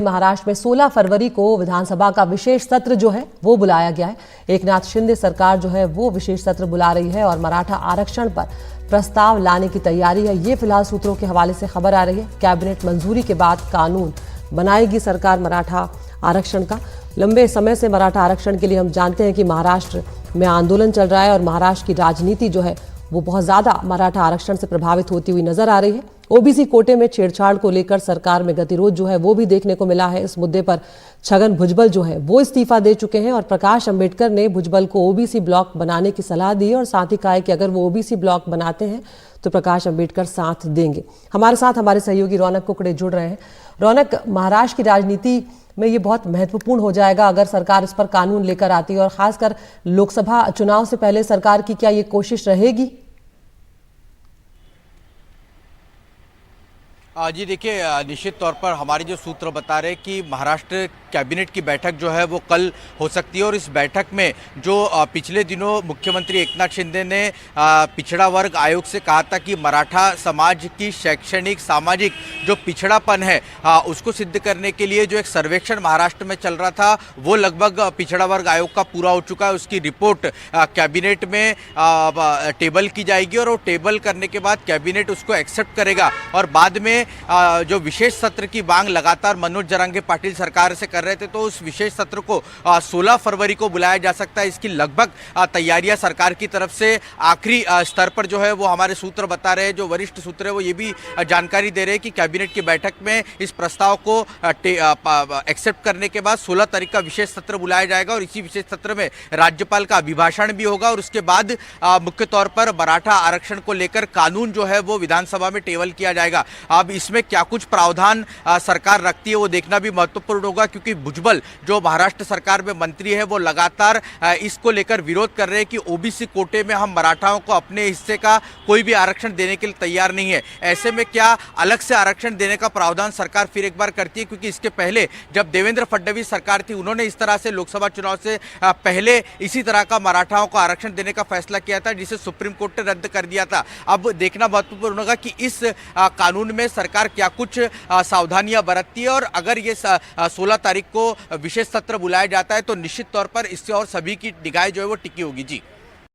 महाराष्ट्र में 16 फरवरी को विधानसभा का विशेष सत्र जो है वो बुलाया गया है। एकनाथ शिंदे सरकार जो है वो विशेष सत्र बुला रही है और मराठा आरक्षण पर प्रस्ताव लाने की तैयारी है। ये फिलहाल सूत्रों के हवाले से खबर आ रही है। कैबिनेट मंजूरी के बाद कानून बनाएगी सरकार मराठा आरक्षण का। लंबे समय से मराठा आरक्षण के लिए हम जानते हैं कि महाराष्ट्र में आंदोलन चल रहा है और महाराष्ट्र की राजनीति जो है वो बहुत ज्यादा मराठा आरक्षण से प्रभावित होती हुई नजर आ रही है। ओबीसी कोटे में छेड़छाड़ को लेकर सरकार में गतिरोध जो है वो भी देखने को मिला है। इस मुद्दे पर छगन भुजबल जो है वो इस्तीफा दे चुके हैं और प्रकाश अंबेडकर ने भुजबल को ओबीसी ब्लॉक बनाने की सलाह दी और साथ ही कहा है कि अगर वो ओबीसी ब्लॉक बनाते हैं तो प्रकाश अंबेडकर साथ देंगे। हमारे साथ हमारे सहयोगी रौनक कुकड़े जुड़ रहे हैं। रौनक, महाराष्ट्र की राजनीति में ये बहुत महत्वपूर्ण हो जाएगा अगर सरकार इस पर कानून लेकर आती है और खासकर लोकसभा चुनाव से पहले सरकार की क्या ये कोशिश रहेगी? जी देखिए, निश्चित तौर पर हमारे जो सूत्र बता रहे हैं कि महाराष्ट्र कैबिनेट की बैठक जो है वो कल हो सकती है और इस बैठक में जो पिछले दिनों मुख्यमंत्री एकनाथ शिंदे ने पिछड़ा वर्ग आयोग से कहा था कि मराठा समाज की शैक्षणिक सामाजिक जो पिछड़ापन है उसको सिद्ध करने के लिए जो एक सर्वेक्षण महाराष्ट्र में चल रहा था वो लगभग पिछड़ा वर्ग आयोग का पूरा हो चुका है। उसकी रिपोर्ट कैबिनेट में टेबल की जाएगी और वो टेबल करने के बाद कैबिनेट उसको एक्सेप्ट करेगा और बाद में जो विशेष सत्र की मांग लगातार मनोज जरांगे पाटिल सरकार से कर रहे थे तो उस विशेष सत्र को 16 फरवरी को बुलाया जा सकता है। इसकी लगभग तैयारियां सरकार की तरफ से आखिरी स्तर पर जो है वो हमारे सूत्र बता रहे हैं। जो वरिष्ठ सूत्र है वो ये भी जानकारी दे रहे हैं कि कैबिनेट की बैठक में इस प्रस्ताव को एक्सेप्ट करने के बाद 16 तारीख का विशेष सत्र बुलाया जाएगा और इसी विशेष सत्र में राज्यपाल का अभिभाषण भी होगा और उसके बाद मुख्य तौर पर मराठा आरक्षण को लेकर कानून जो है वो विधानसभा में टेबल किया जाएगा। अब इसमें क्या कुछ प्रावधान सरकार रखती है वो देखना भी महत्वपूर्ण होगा, क्योंकि भुजबल जो महाराष्ट्र सरकार में मंत्री है वो लगातार इसको लेकर विरोध कर रहे हैं कि ओबीसी कोटे में हम मराठाओं को अपने हिस्से का कोई भी आरक्षण देने के लिए तैयार नहीं है। ऐसे में क्या अलग से आरक्षण देने का प्रावधान सरकार फिर एक बार करती है, क्योंकि इसके पहले जब देवेंद्र फडणवीस सरकार थी उन्होंने इस तरह से लोकसभा चुनाव से पहले इसी तरह का मराठाओं को आरक्षण देने का फैसला किया था जिसे सुप्रीम कोर्ट ने रद्द कर दिया था। अब देखना महत्वपूर्ण होगा कि इस कानून में सरकार क्या कुछ सावधानियां बरतती है और अगर ये 16 तारीख को विशेष सत्र बुलाया जाता है तो निश्चित तौर पर इससे और सभी की निगाहें जो है वो टिकी होगी। जी।